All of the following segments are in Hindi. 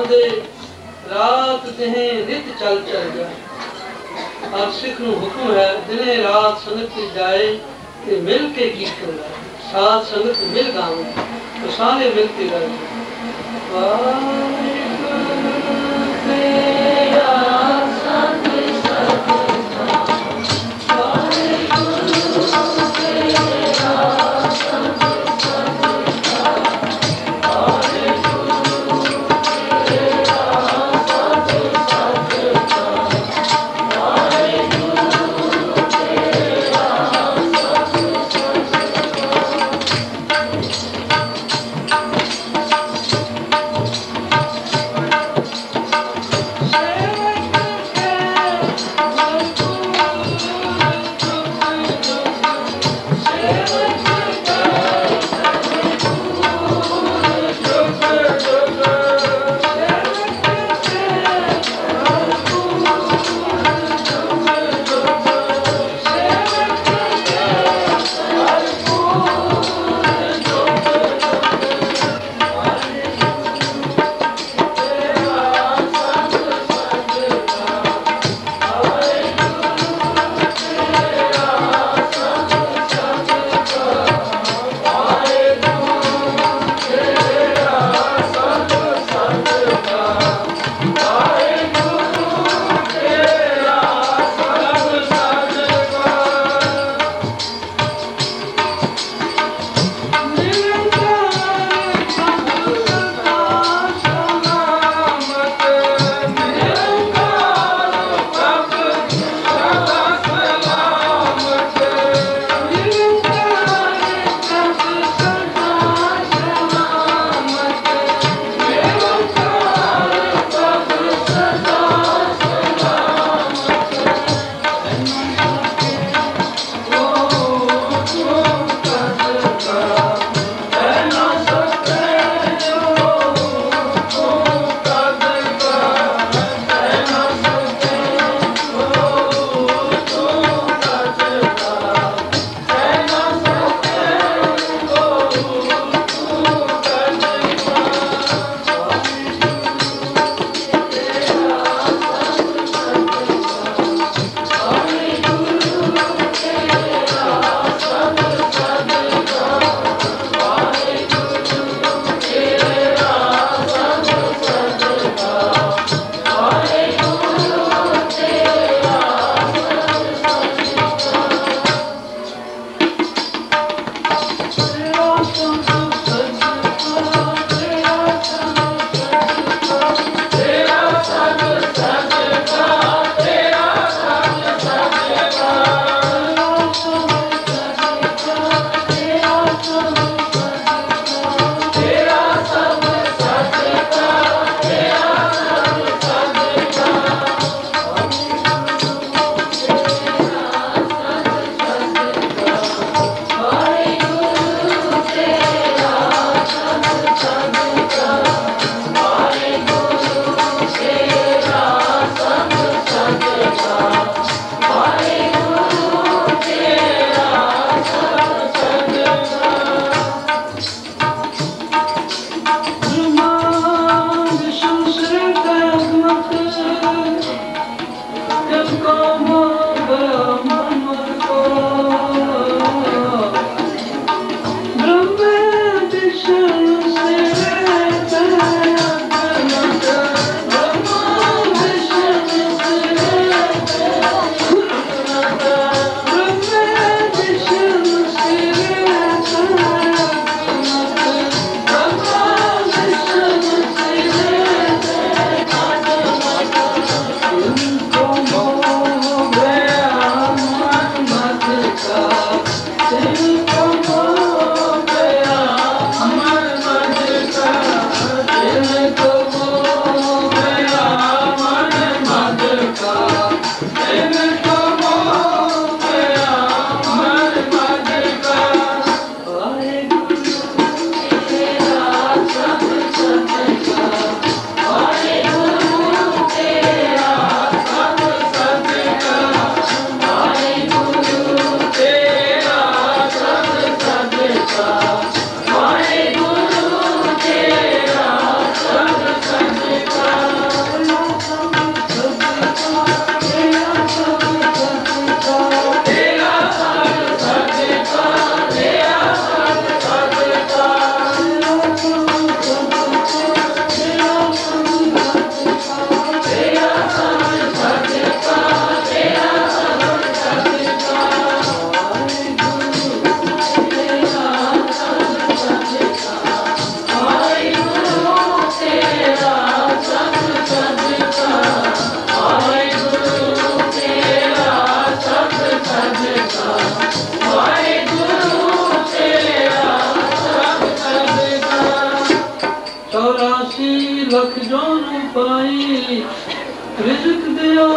दे रात दिने नित चल चल जाए। अब सिख नूं हुक्म है दिने रात संगत की जाए ते मिल के कीर्तन गाए। साथ संगत मिल गावे तो सारे मिल के गाए। वाहिगुरू तेरा संग जो न पाई रिज़्क़ दिया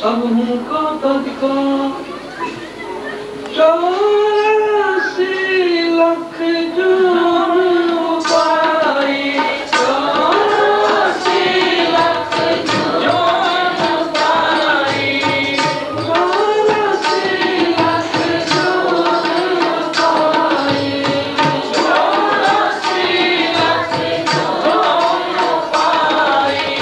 सब हूँ का तदका 84 लाख जो न पाई 84 लाख जो न पाई 84 लाख जो न पाई 84 लाख जो न पाई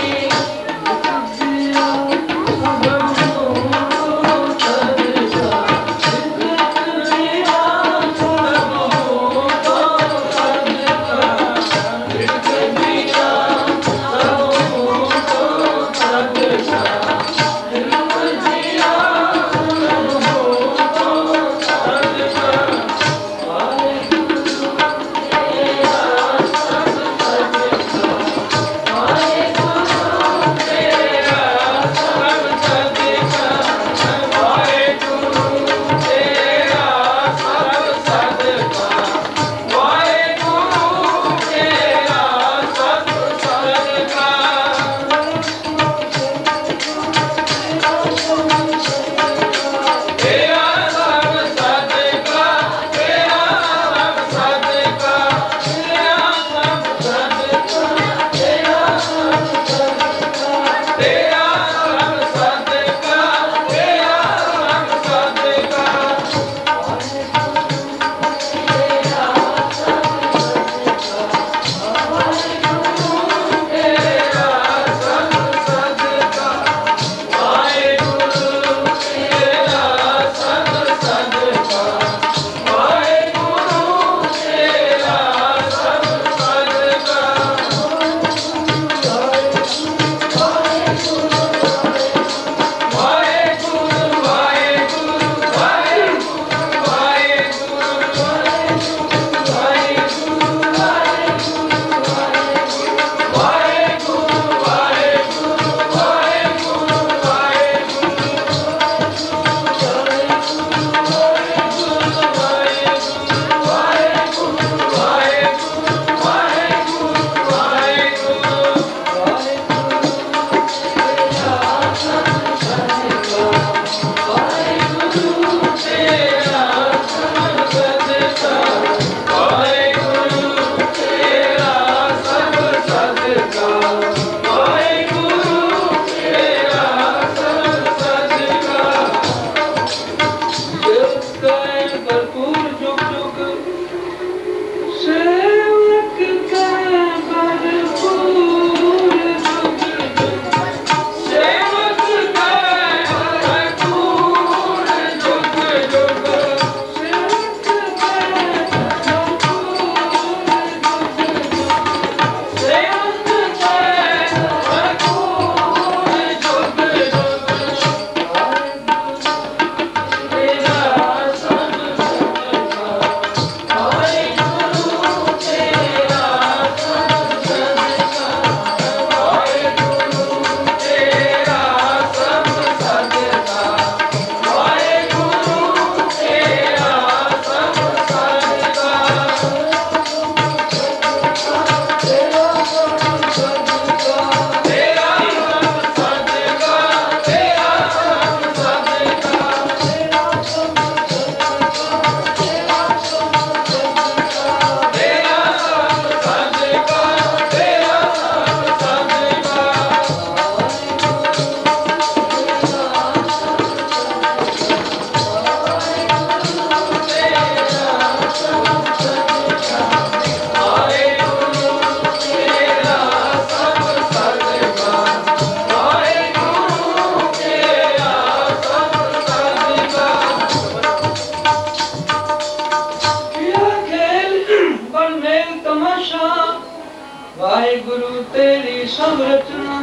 वाहिगुरु तेरी सब रचना,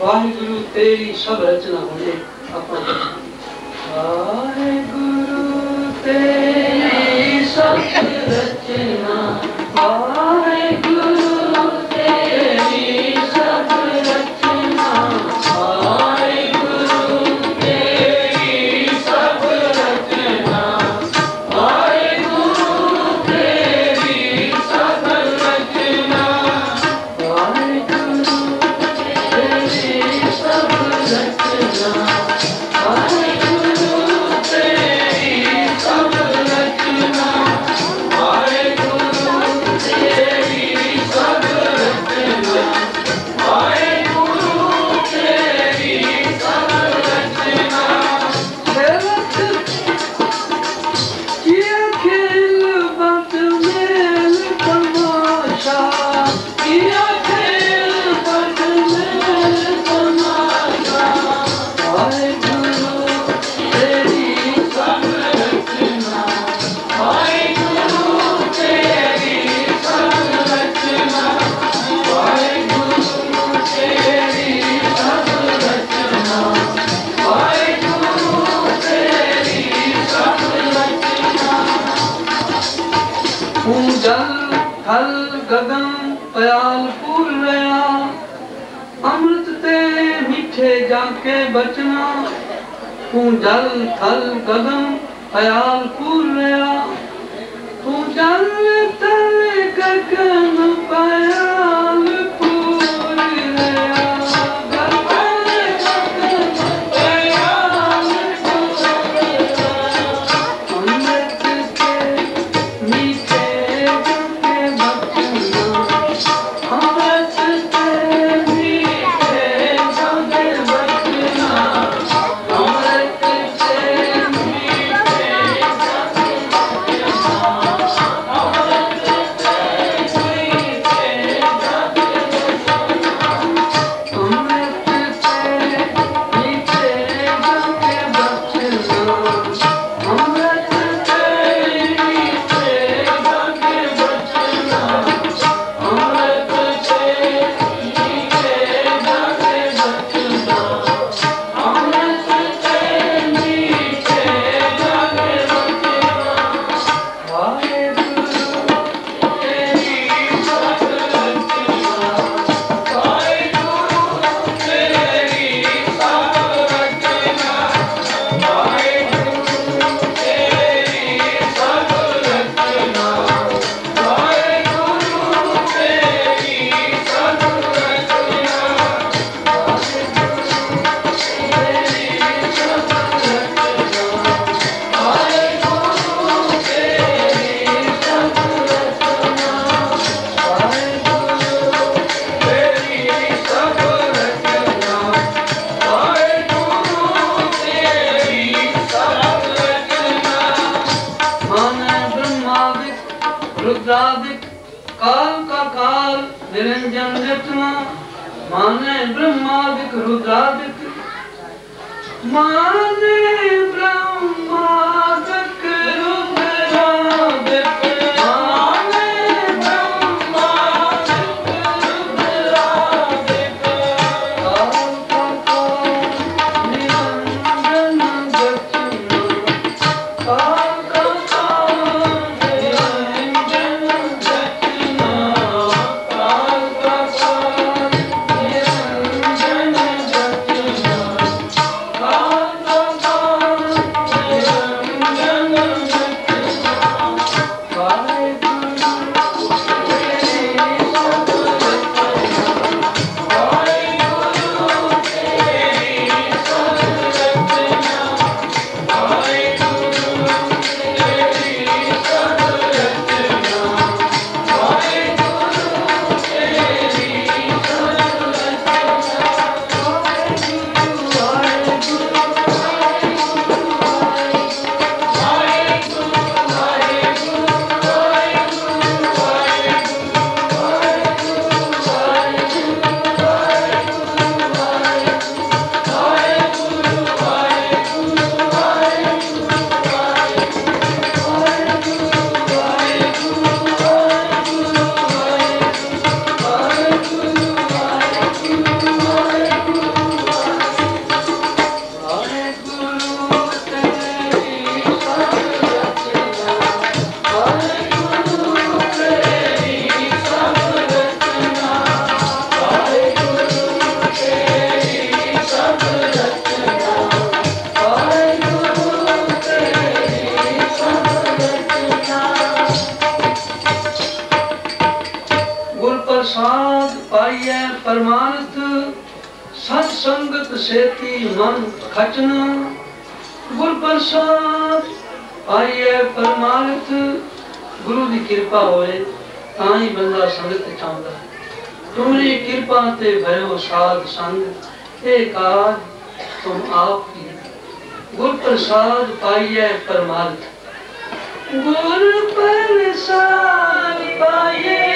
वाहिगुरु तेरी सब रचना होने अपन वाहिगुरु तेरी सब रचना, वाहिगुरु तेरी सब रचना, वाहिगुरु तेरी सब रचना, वाहिगुरु तेरी सब रचना, वाहिगुरु गगन प्याल पूर रया, अमृत ते मीठे जाके बचना, तू जल थल गगन प्याल पूर रया, तू जल थल गगन प्याल पूर रया, रुद्रादिक काल का काल निरंजन रत्ना, माने ब्रह्मादिक रुद्रादिक, माने ब्रह्मादिक रुद्रादिक, माने ब्रह्मादिक रुद्रादिक, काल का काल निरंजन रत्ना, काल का प्रसाद पाइए परमानंद, सत्संगत सेती मन खचना, गुर प्रसाद पाइए परमानंद, गुरु की कृपा होए ताई बंदा संगत चाहता, तुम्हारी कृपा ते भयो साध संग, एक आज तुम आप की, गुर प्रसाद पाइए परमानंद, गुर प्रसाद पाइए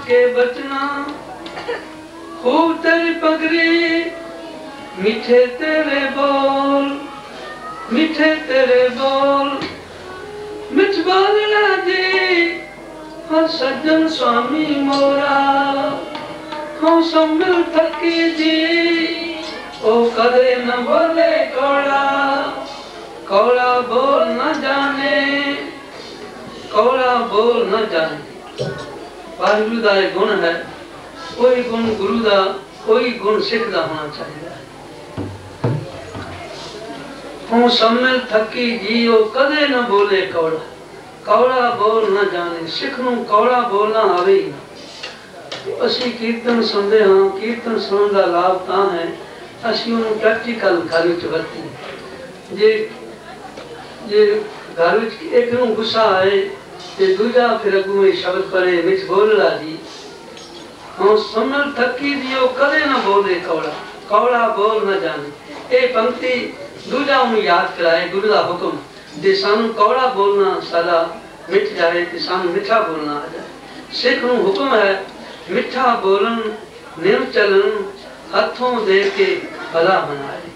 के बचना खूब तेरी पगड़ी, मीठे तेरे बोल, मीठे तेरे बोल, मिठ बोलना जी हर सज्जन स्वामी मोरा, हो सम्मिल थकी जी ओ कदे न बोले कौड़ा, कौड़ा बोल न जाने, कौड़ा बोल न जाने। वाहिगुरु दा एक गुण है, कोई गुण गुरु दा, कोई गुण सिख दा होना चाहिए। हूँ सम्मिल थकी जी ओ कदे न बोले कौड़ा, कौड़ा बोल न जाने। सिख नूं कौड़ा बोलना आवे ही ना। असी कीर्तन सुनते हाँ, कीर्तन सुनने का लाभ तां है असी उन्होंने प्रैक्टिकल घर विच वरती। जे घर विच एक नूं गुस्सा आए ते दूजा फिर अगू में शब्द पढ़े मिठ बोलला जी, हूँ सम्मिल थकी जी ओ कदे न बोले कौड़ा, कौड़ा बोल न जाने। ये पंक्ति दूजा उन्हें याद कराए गुरु का हुक्म जे सानू कौड़ा बोलना सारा मिठ जाए तो सानू मिठा बोलना आ जाए। सिख नूं हुक्म है मिठा बोलन, निम चलन, हथों दे के भला बनाए।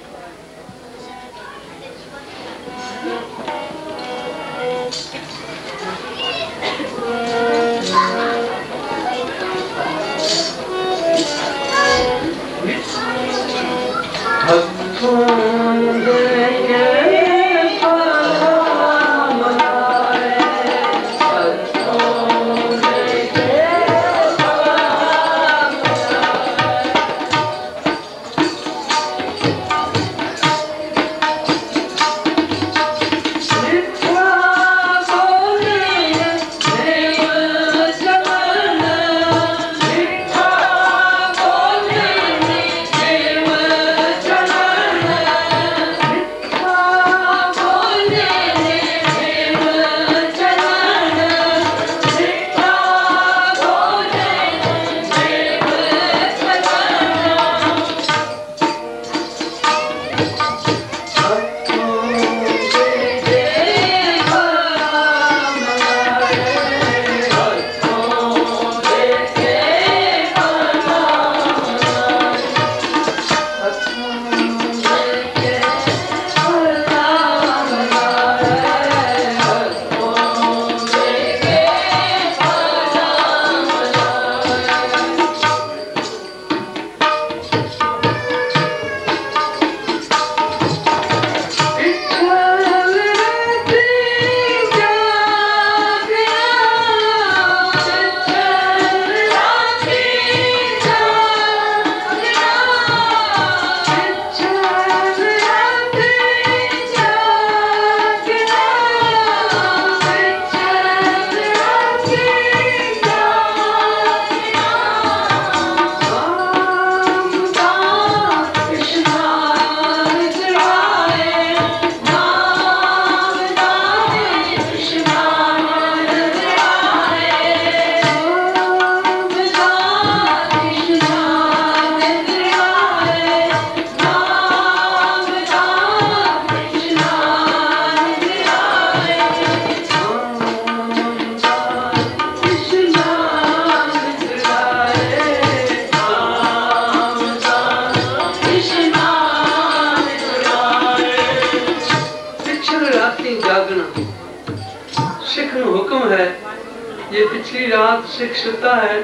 पिछली रात सिख सुता है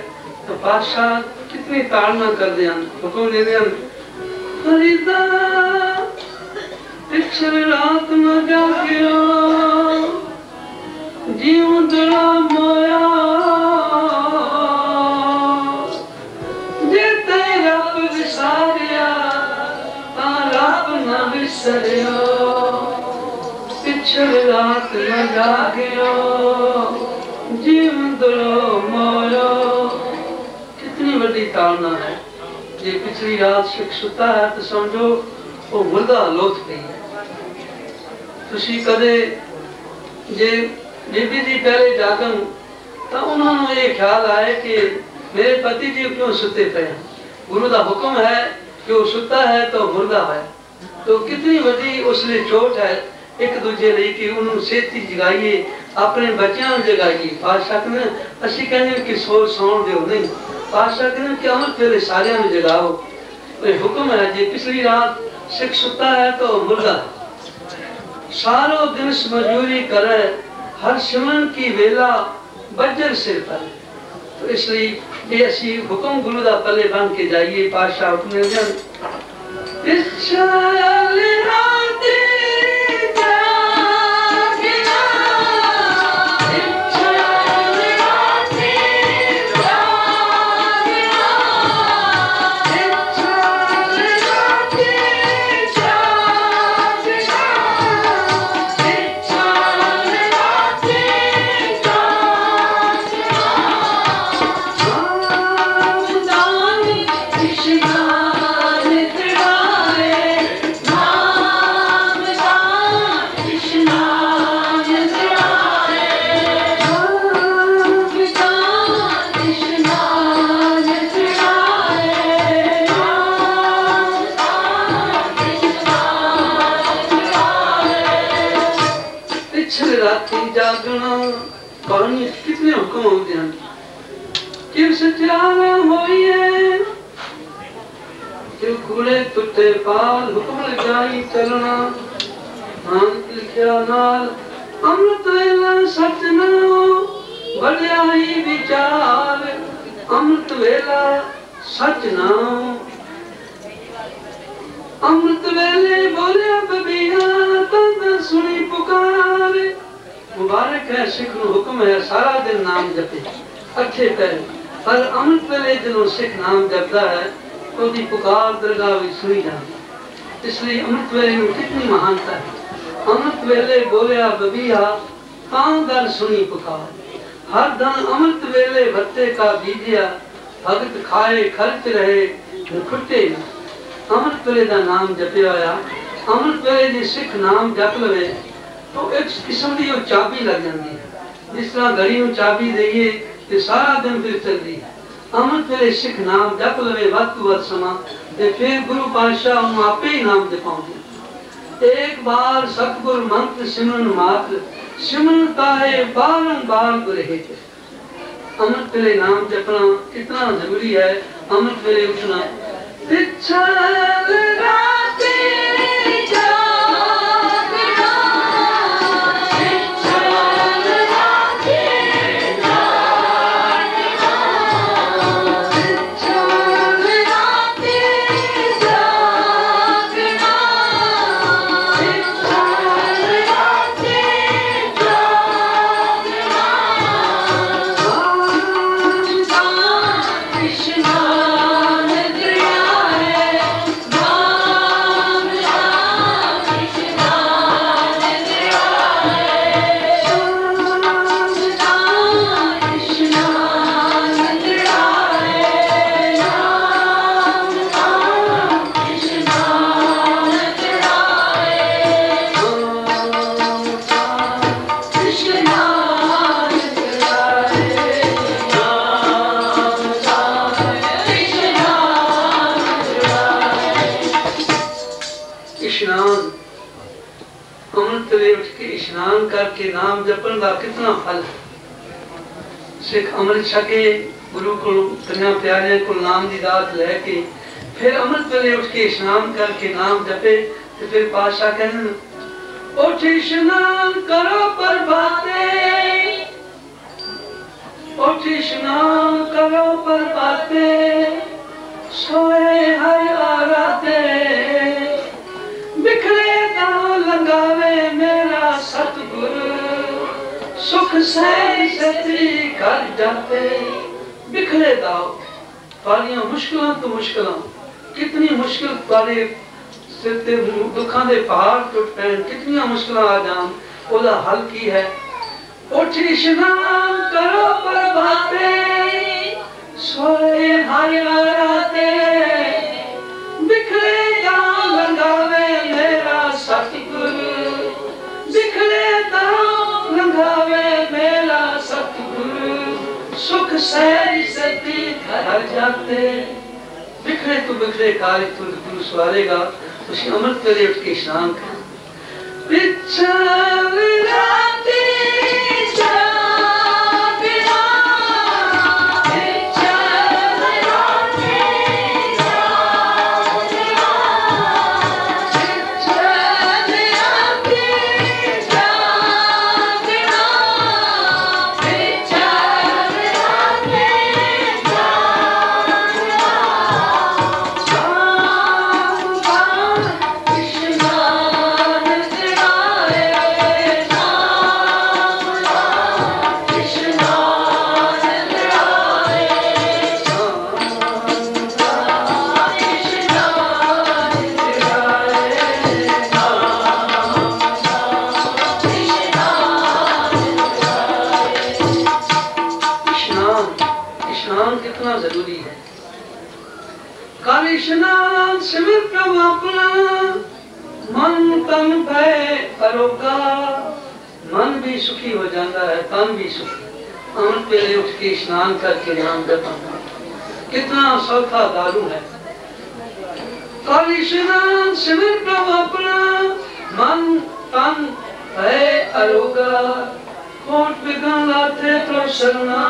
तो बादशाह कितनी ताड़ना कर दिया, हुक्म दे दिया फरीदा पिछली रात न जागियो जीव दड़ा मोया जे ते रब विसारिया ता रब न विसरियो, पिछली रात न जागियो जीवन दड़ो मोरो। कितनी बड़ी ताड़ना है। ये पिछली रात सिख सुता है तो समझो वो मुर्दा लोथ गई है। तुसी कदे जे बीबी जी पहले जागन तो उन्होंने ये ख्याल आए कि मेरे पति जी क्यों सुते पे हैं। गुरु का हुक्म है कि वो सुता है तो मुर्दा है। तो कितनी बड़ी उसने चोट है एक दूजे लिए कि उन्होंने सेहती जगाइए, अपने बच्चों जगाइए। पातशाह कहते असं कहने कि सौण दो नहीं, पातशाह कहते कि अमृत वेले सारिया में जगाओ। हुक्म है जी पिछली रात सिख सुता है तो मुर्दा सारो दिन मजदूरी करे, हर सिमरन की वेला बजर सिर पर। तो इसलिए ये असी हुक्म गुरु का पले बन के जाइए। पातशाह हुक्म जन जागना पानी कितने हुक्म होते हैं कि सत्याना होइए कि खुले टूटे पाल हुक्म लगाई चलना नानक लिखया नाल अमृत वेला सच नाओ वड्याई विचार अमृत वेला सच नाओ अमृत वेले बोलिया बबिया तन सुनी पुकार। मुबारक है सिख नु हुक्म है सारा दिन नाम जपे अच्छे पैर, पर अमृत वेले जो सिख नाम जपता है तो दी पुकार दरगाह में सुनी जाती। इसलिए अमृत वेले में कितनी महानता है। अमृत वेले बोलिया बबिया तां दर सुनी पुकार, हर धन अमृत वेले भत्ते का बीजिया भगत खाए खर्च रहे खुटे। अमृत वेले का नाम जपया होया, अमृत वेले जी सिख नाम जप लवे तो एक किस्म की चाबी लग जाती है। जिस तरह घड़ी में चाबी देइए तो सारा दिन फिर चलती है। अमृत वेले सिख नाम जप लवे वध तो वध समा ते फिर गुरु पातशाह उन्हें आपे ही नाम जपाउंदे। एक बार सतगुर मंत्र सिमरन मात्र सिमरन ताहे बारंबार गुरहे। अमृत वेले नाम जपना कितना जरूरी है। अमृत वेले उठना करके नाम जपन का कितना फल है। सिख अमृत छके गुरु को कन्या प्यारे को नाम की दात लैके फिर अमृत वेले उठ के स्नान करके नाम जपे तो फिर पातशाह कहने उठ स्नान करो प्रभाते, उठ स्नान करो प्रभाते सोए हर आराते बिखरे दाव लगावे मेरा सतगुरु सुख सही सती कर जाते। बिखरे दाव पारियां मुश्किलों तो मुश्किलों कितनी मुश्किल पारे सिर ते दुखों के पहाड़ टुट पैन कितनी मुश्किल आ जान ओदा हल की है। उठ स्नान करो प्रभाते सोए हर आराते बिखरे दाव लगावे मेरा सतगुरु बिखरे दाव लगावे मेरा सतगुरु सुख सहरी सती घर जाते। बिखरे तो बिखरे कार्य तुझ गुरु सवारेगा। उसी अमृत वेले उठ के स्नान कर मन भी सुखी हो जाता है, तन भी सुखी। अमृत वेले उठ के स्नान करके नाम जपना कितना सौखा दारू है। काली स्नान सिमर प्रभु अपना, मन तन है अरोगा। कोट बिगन लाते प्रभु शरणा,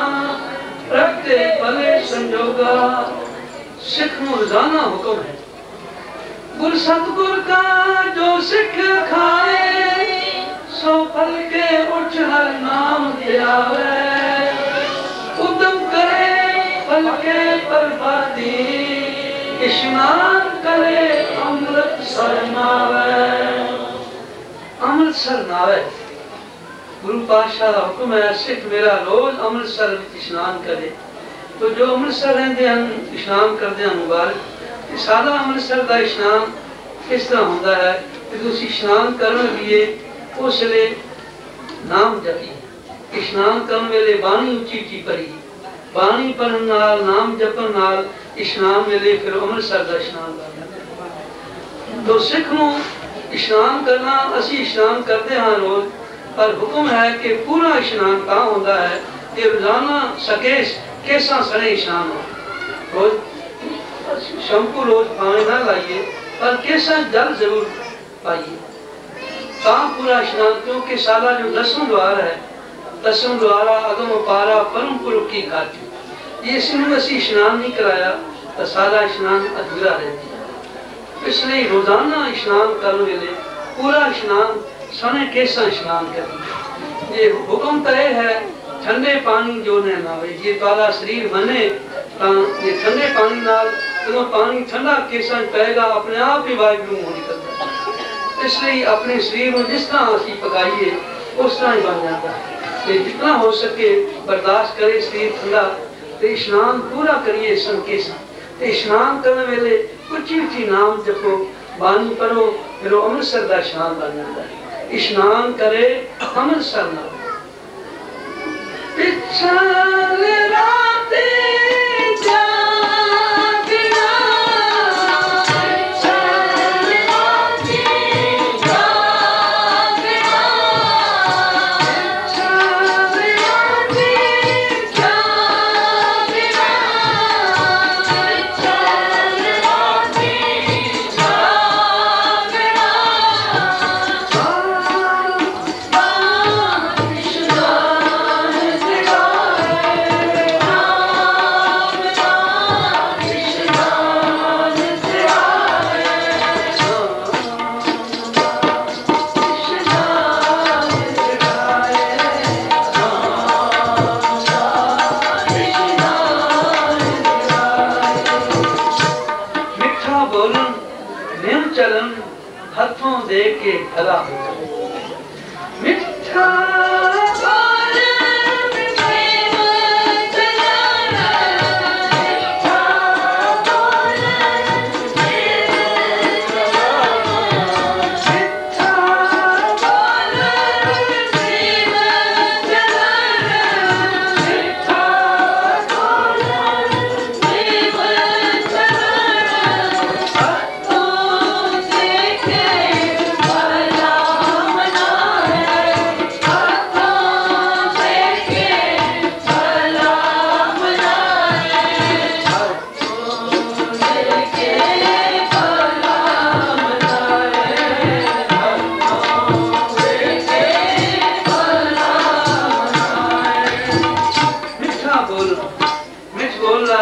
रखते भले संजोगा। सिख नूं रोजाना हुक्म है, गुर सतगुर का जो सिख खाए, सो फल के उठ हर नाम ध्यावे। उद्यम करे फल के बर्बादी, स्नान करे अमृत सरनावे। अमृतसर नावे गुरु पातशाह का हुक्म है, सिख मेरा रोज अमृतसर स्नान करे। तो जो अमृतसर रहते हैं स्नान करते हैं मुबारक। सादा अमृतसर का स्नान किस तरह होता है कि तुसी स्नान करन लगिए उस वे नाम जपी, स्नान करन वेले बाणी उची उची पढ़ी, बाणी पढ़न नाल नाम जपन नाल स्नान वेले फिर अमृतसर का स्नान करना। तो सिख नूं स्नान करना, असी स्नान करते हाँ रोज, पर हुक्म है कि पूरा स्नान तां होता है कि रोजाना सकेश केसा सने स्नान हो। रोज शैम्पू रोज भावे ना लाइए, पर केसा जल जरूर पाइए तां पूरा स्नान। क्योंकि साला जो 10वां द्वार है, 10वां द्वारा अगम पारा परम पुरुष की घाटी, ये इसमें असी स्नान नहीं कराया तो सारा स्नान अधूरा रहता है। इसलिए रोजाना स्नान करने वेले पूरा स्नान सने केसा स्नान करें। ये हुक्म तय है ठंडे पानी जो ने नावे, ये तारा शरीर बने ये ठंडे पानी नाल जो पानी ठंडा केसा पेगा अपने आप ही वायुगुरु हो निकलता है। इसलिए अपने शरीर में जिस तरह असी पकाइए उस तरह ही बन जाता है। तो जितना हो सके बर्दाश्त करे शरीर ठंडा, तो स्नान पूरा करिए संकेसा। तो स्नान करने वेले उची उची नाम जपो, बानी पढ़ो, फिर अमृतसर का स्नान बन जाता है। स्नान करे अमृतसर ना पिछल राते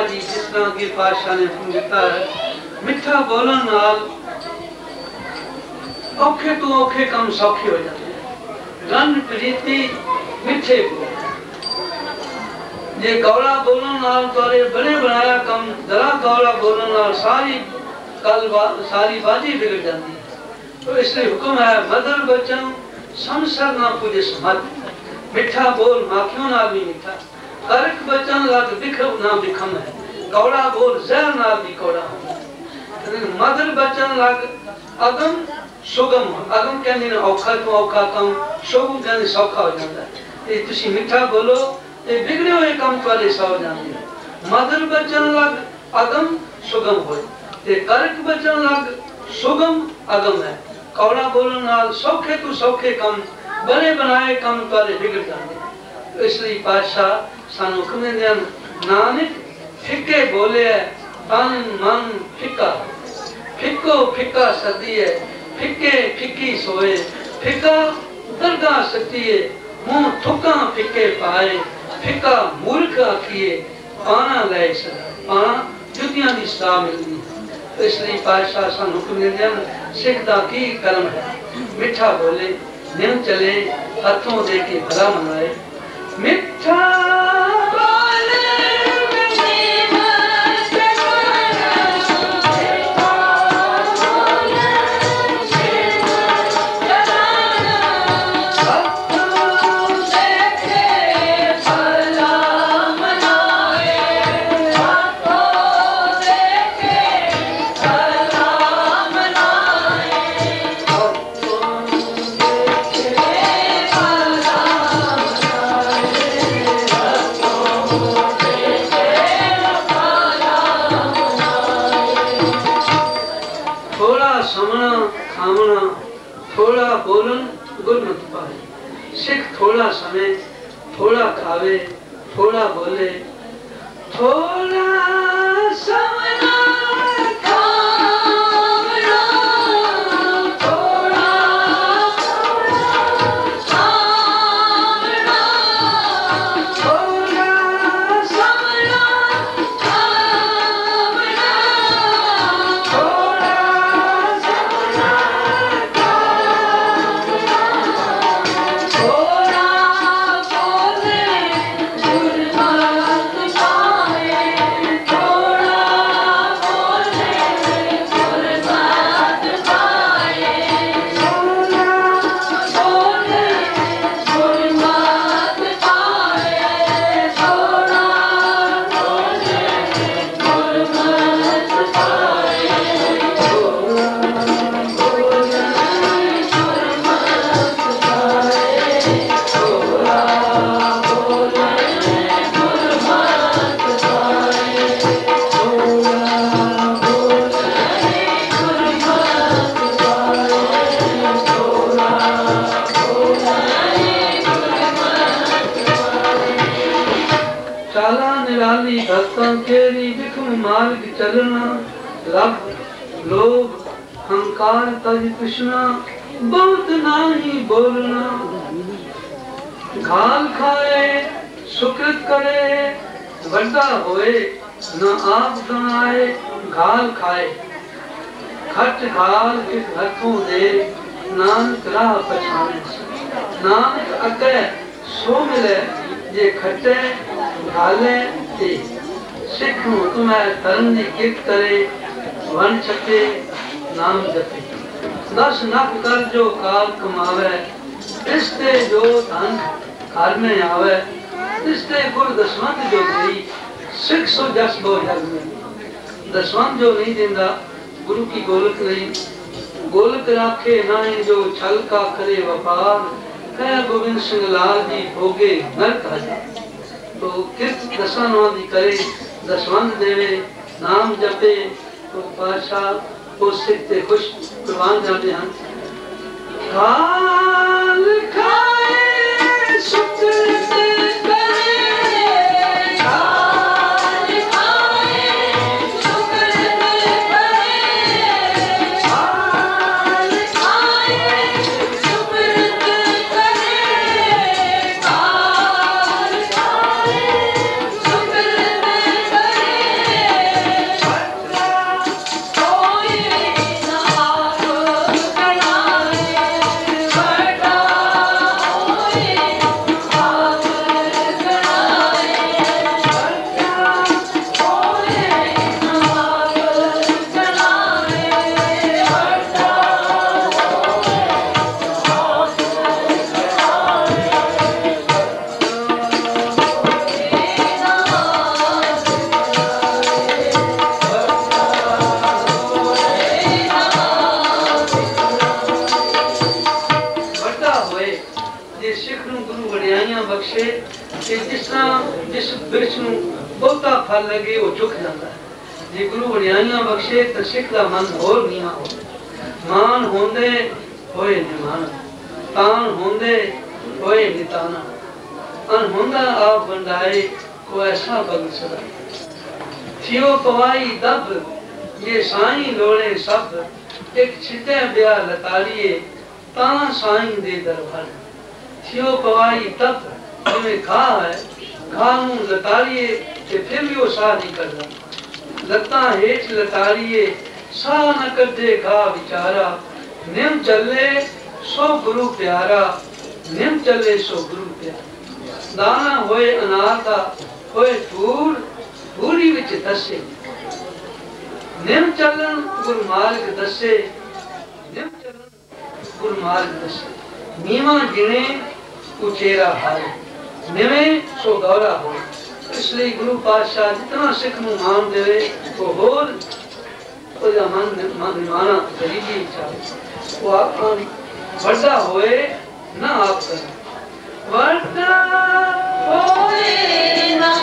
जी जिस तरह की पातशाह ने हुक्म दिता है, मिठा बोलन नाल औखे तो औखे काम सौखे हो जाते हैं। रन प्रीति मिठे बोल, जे कौड़ा बोलन नाल तोरे बने बनाया कम, जरा कौड़ा बोलन नाल सारी बाजी बिगड़ जाती है। तो इसलिए हुक्म है मधुर बचन संसर ना पुलिस मत, मिठा बोल माखियों ना भी मीठा, करक बचन लग बिखम ना बिखम है, कौड़ा बोल जहर ना भी कौड़ा है। मधुर बचन लग अगम सुगम, अगम कहने ने औखा तो औखा कम, सुगम कहने सौखा हो जाता है। ये तुसी मिठा बोलो ये बिगड़े हुए काम वाले सौ जाते हैं। मधुर बचन लग अगम सुगम हो, ते करक बचन लग सुगम अगम है, कौड़ा बोलन नाल सौखे तो सौखे कम, बने बनाए कम वाले बिगड़ जाते हैं। तो इसलिए पातशाह सानू हुक्म देंदे हन, नानक फिक्के बोले तन मन फिक्का, फिक्को फिक्का सदी है, फिक्के फिक्की सोए, फिक्का दरगाह सती है, मुंह थुका फिक्के पाए, फिक्का मूर्ख आखिए पाना ले सदा, पाना जुतियां दी सदा मिलती है। तो इसलिए पातशाह सन हुक्म देंदे हन, सिख दा की कर्म है, मिठा बोले दिन चले हाथों दे के भला मनाए, मिठा थोड़ा बोलन गुरमत पाए, सिख थोड़ा समय थोड़ा खावे थोड़ा बोले, थोड़ा समय चलना, रब लोभ हंकार तज कृष्णा, बहुत नाही बोलना, घाल खाए सुकृत करे, बड़ा होए न आप गणाए, घाल खाए खट घाल किस हथों दे, नानक राह पछाने, नानक अके सो मिले जे खटे घाले ते, सिख हुक्म है धर्म की कित करे, वन छके नाम जपे, 10 नख कर जो काल कमावे, इसते जो धन घर में आवे, इसते गुर दसवंत जो गई, सिख सो जस बो जग में, दसवंत जो नहीं देंदा गुरु की गोलक नहीं, गोलक राखे नाई जो छल का करे व्यापार, कह गोविंद सिंह लाल जी भोगे नरक हजार। तो किस दसवंत करे, दसवंत देवे नाम जपे, तो पातशाह को सिख ते खुश कुर्बान जाते हैं। खाल खाए सुकृत करे, खाल खाए सुकृत करे, खाल खाए सुकृत करे, खाल खाए सुकृत करे, कि जिस तरह जिस वृक्ष में बहुता फल लगे वो झुक जाता है। जे गुरु वडियाइयां बख्शे तो सिख का मन होर नीवा हो। मान होंदे होए निमान, तान होंदे होए निताना, अनहोंदा आप बंदाए को ऐसा बन सदा। थियो पवाई दब ये साईं लोड़े सब, एक छिटे ब्या लताड़िए ता साईं दे दरबार। थियो पवाई तब जिमें घाह है, घाह नूं लताड़िए ते फिर भी वो साह नहीं करता। लत्ता हेठ लताड़िए साह न करदे घाह विचारा, निम चले सो गुरु प्यारा, निम चले सो गुरु प्यारा। दाना होए अनार दा होए धूड़, धूड़ी विच दसे, निम चलन गुरु मार्ग दसे, निम चलन गुरु मार्ग दसे। नीवा गिने उचेरा हारे, निवे सो गौरा हो। इसलिए गुरु पातशाह जितना सिख नूं मान देवे वो होर ओदा मन निमाना गरीबी चाहे। वो आखा वड्डा होए ना आप करे, वड्डा होए ना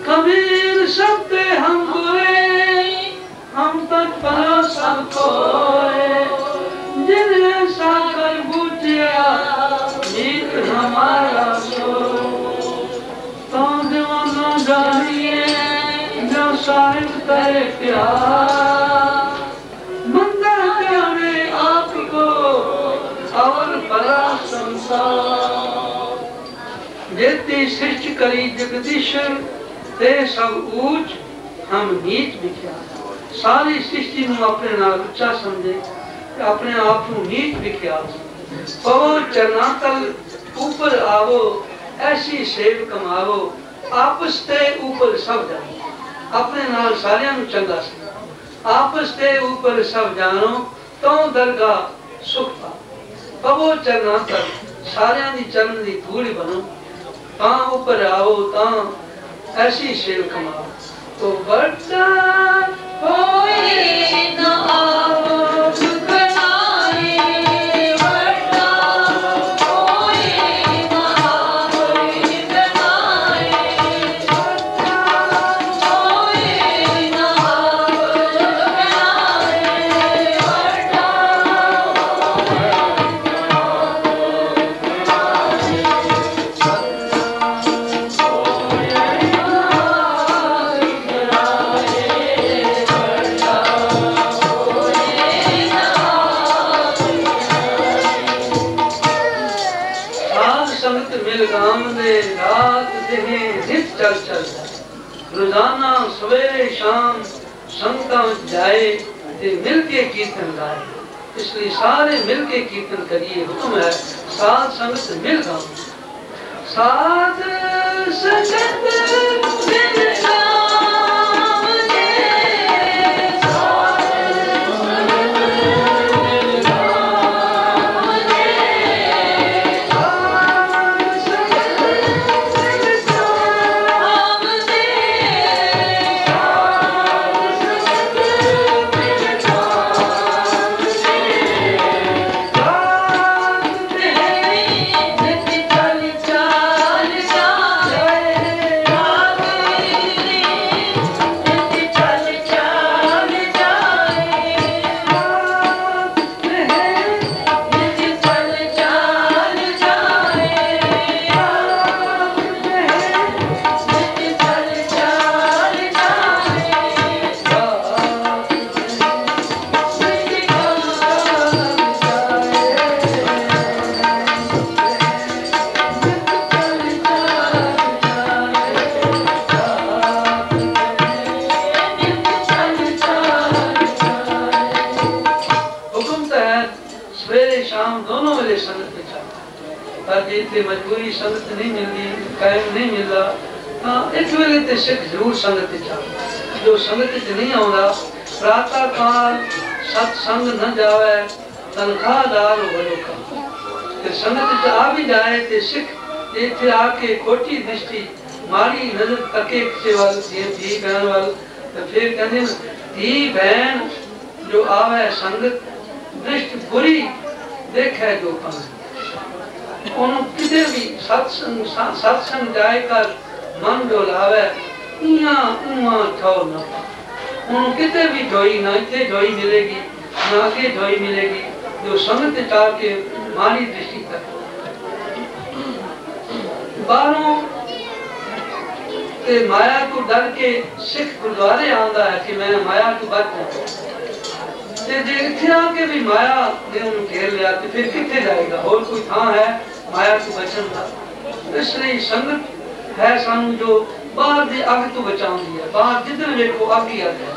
कबीर शब्द हम बुरे हम तक पना सब कोए, जिन्हें साकर बूटिया मीत हमारा सो। तो दीवाना जानिए जो साहिब करे प्यार, मंदिर प्यारे आपको और बड़ा संसार। जेती सृष्टि करी जगदीश्वर ते सब ऊंच हम नीच बिख्या। सारी सृष्टि नूं अपने नाल उच्चा समझे, अपने आप नूं नीच बिख्या। पवो चरना तल ऊपर आवो, ऐसी सेव कमावो, आपस ते ऊपर सब जानो। अपने नाल सारियां नूं चंगा समझो, आपस ते ऊपर सब जानो, तो दरगाह सुख पाओ। पवो चरना तल सारियां दी चरण दी धूड़ बनो, ता ऊपर आओ ता ऐसी सेव कमाओ। तो बड़ा होए ना आप बनाए, बड़ा होए ना आप बनाए, बड़ा होए ना आप बनाए, रोजाना सवेरे शाम संगतां जाए ते मिलके कीर्तन गाए। इसलिए सारे मिलके कीर्तन करिए। हुक्म है साध संगत मिल गाओ। साध संगत मिल गाओ। सवेरे शाम दोनों वेले संगत में चल। पर जिथे मजबूरी संगत नहीं मिलती, कायम नहीं मिलता, हाँ एक वेले ते सिख जरूर संगत में चल। जो संगत में नहीं आता, प्रातः काल सत्संग न जावे, तनख्वाहदार हो का। ते संगत च आ भी जाए ते सिख इथे आके खोटी दृष्टि मारी नजर तके किसी वाल धी बहन वाल, तो फिर कहते धी बहन जो आवे संगत दृष्टि बुरी देखे जो कम उन किधर भी सत्संग जाए कर मन जो लावे इया उमा ठौर न उन किधर भी जोई ना इथे जोई मिलेगी ना आगे जोई मिलेगी जो संगत चाह के मारी दृष्टि तक बाहरों ते माया को डर के सिख गुरुद्वारे आंदा है कि मैं माया को बच जाऊं। जे इथे आके भी माया ने उन्हें घेर लिया तो फिर किथे जाएगा? और कोई थां है माया को बचन का? इसलिए संगत है सानू जो बाहर दी अग तो बचाउंदी है। बाहर जिधर देखो अग ही अग है।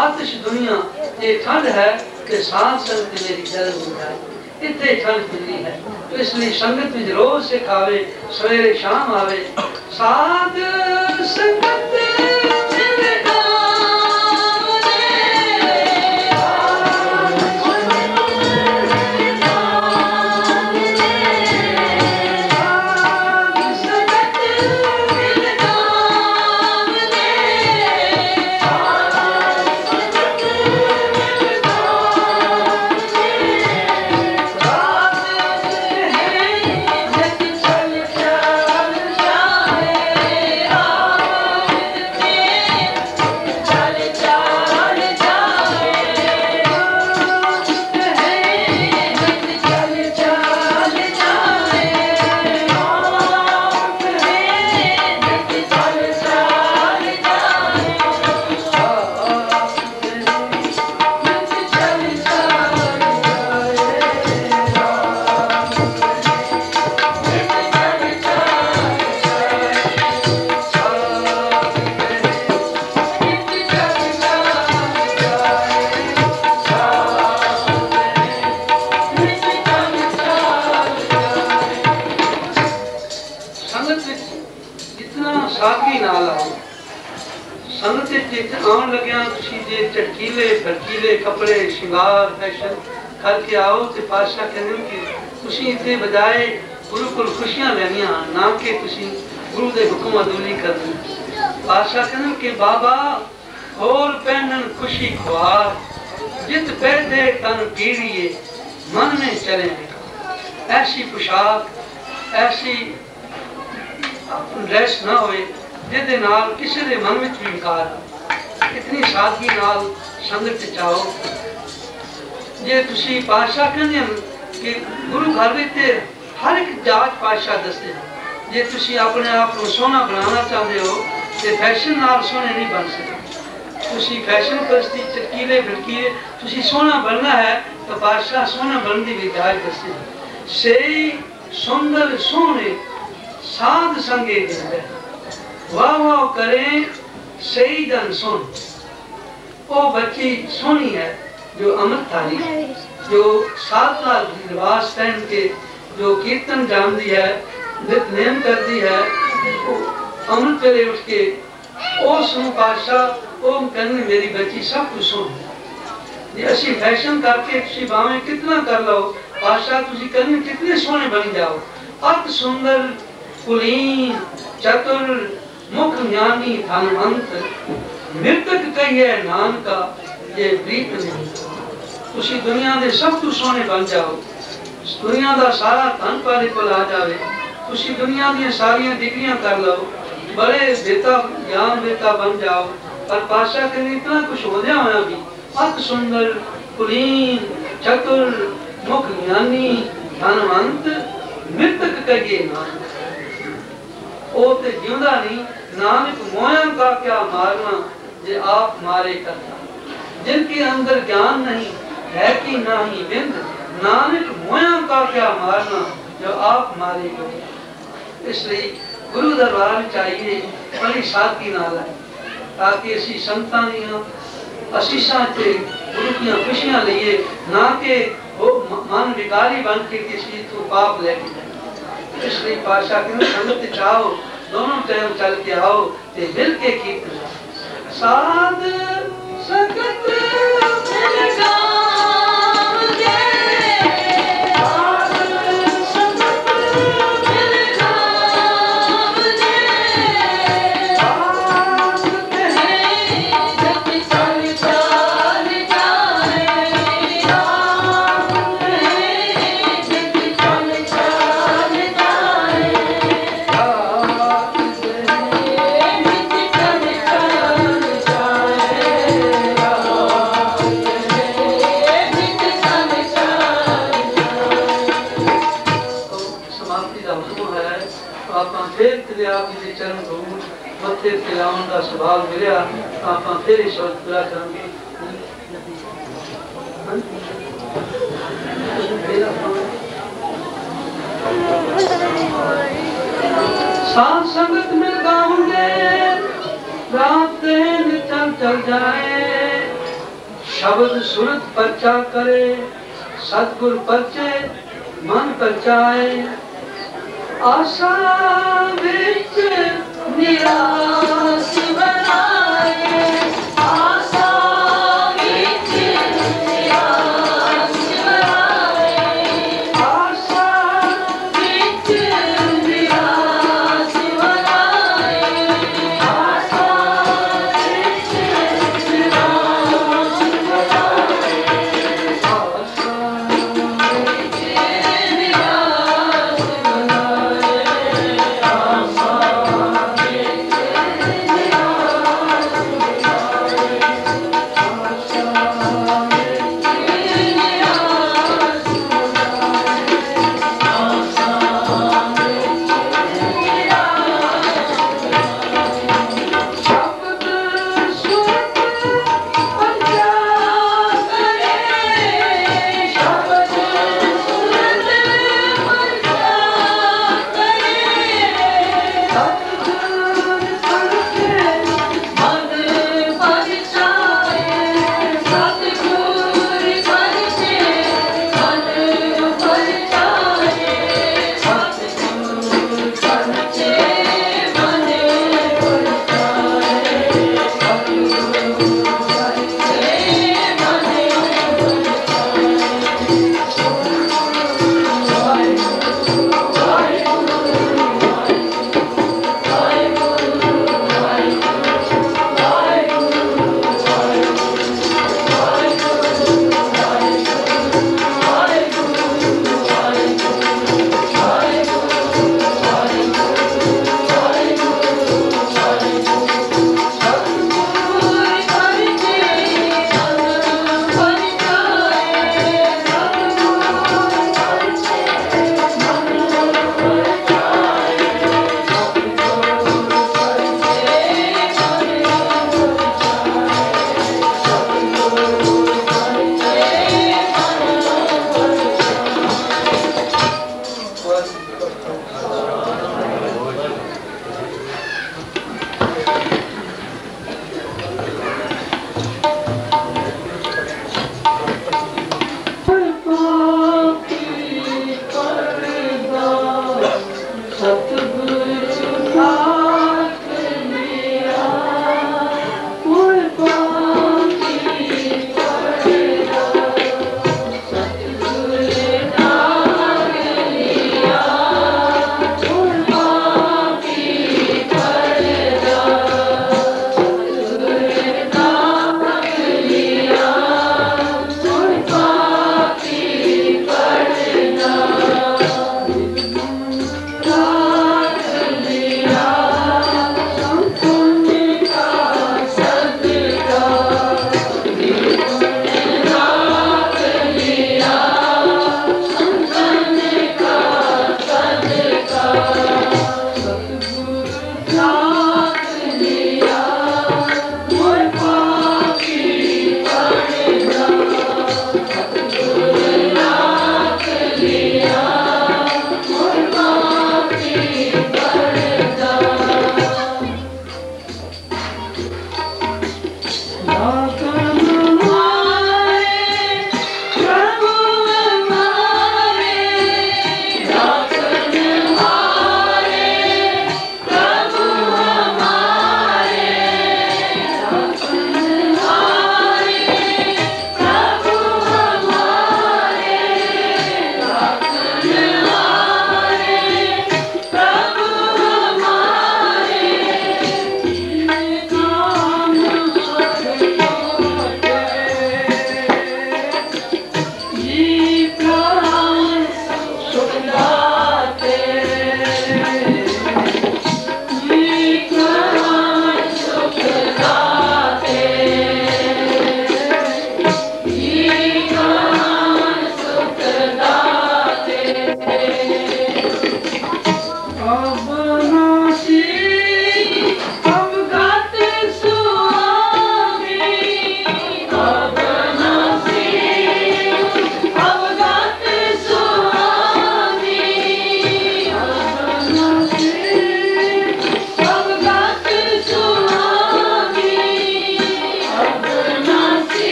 आतिश दुनिया ये ठंड है कि साथ संगत मेरी जलन हो जाए, इतने ठंड मिली है। तो इसलिए संगत में रोज से खावे, सवेरे शाम आवे, साध संगत आन लग्या जे चटकीले फरकीले कपड़े श्रृंगार फैशन करके आओ तो पातशाह कहते कि तुसी इतने बजाए गुरु को खुशियां लेनिया ना कि तुसी गुरु दे हुक्म अदूली करनी। पातशाह कहते कि बाबा और पहनन खुशी खुआर जित पैदे तन पीड़िए मन में चले ऐसी पोशाक ऐसी ड्रेस ना होए जिहदे नाल किसी दे मन में भी विकार इतनी सादगी नाल संगत चाहो। जे तुसी पातशाह कहंदे कि गुरु घर विच हर एक जात पातशाह दसदे जे तुसी अपने आप को सोहना बनाना चाहते हो तो फैशन नाल सोहने नहीं बन सकते। तुसी फैशन परस्ती चटकीले फिरकीले तुसी सोहना बनना है तो पातशाह सोहना बनने की जाच दसदे। सही सुंदर सोहने साध संगे जिंदे वाह वाह करें सही जन सुन। वो बच्ची सोनी है जो अमृतधारी जो सात लाख लिबास पहन के जो कीर्तन जानती है नित्यनेम करती है अमृत वेले उठ के ओ सुन पातशाह ओ कहने मेरी बच्ची सब कुछ सुन। ये असी फैशन करके तुसी भावें कितना कर लो पातशाह तुसी कहने कितने सोहने बन जाओ। अत सुंदर कुलीन चतुर मुख ज्ञानी धनवंत मृतक कहिए नानका ये प्रीत नहीं। तुसी दुनिया दे सब तू सोने बन जाओ दुनिया दा सारा धन पाले कोल आ जावे तुसी दुनिया दी सारी डिग्रियां कर लो बड़े बेटा ज्ञान बेटा बन जाओ। पर पातशाह के इतना कुछ हो गया होया भी अत सुंदर कुलीन चतुर मुख ज्ञानी धनवंत मृतक कहिए नानका ओ ते जिंदा नहीं नानक मोया का क्या मारना जे आप मारे करता। जिनके अंदर ज्ञान नहीं है कि नहीं बिंद नानक मोया का क्या मारना जो आप मारे करता। इसलिए गुरु दरबार में चाहिए बड़ी सादगी नाल है ताकि असी संतां दीयां असीसां ते गुरु दीयां खुशियां लईए ना कि वो मन विकारी बन के किसी तो पाप लेके जाए। इसलिए पाशा के संगत चाहो दोनों टाइम चल के आओ ते मिल के कीर्तन साध संगत चरण धूल मत्थे तिलावन का स्वभाव मिलिया आप फिर ही शब्द पूरा करेंगे। साथ संगत में गाऊंगे रात निचल चल जाए शब्द सुरत परचा करे सतगुर परचे मन परचाए आशा विच निराश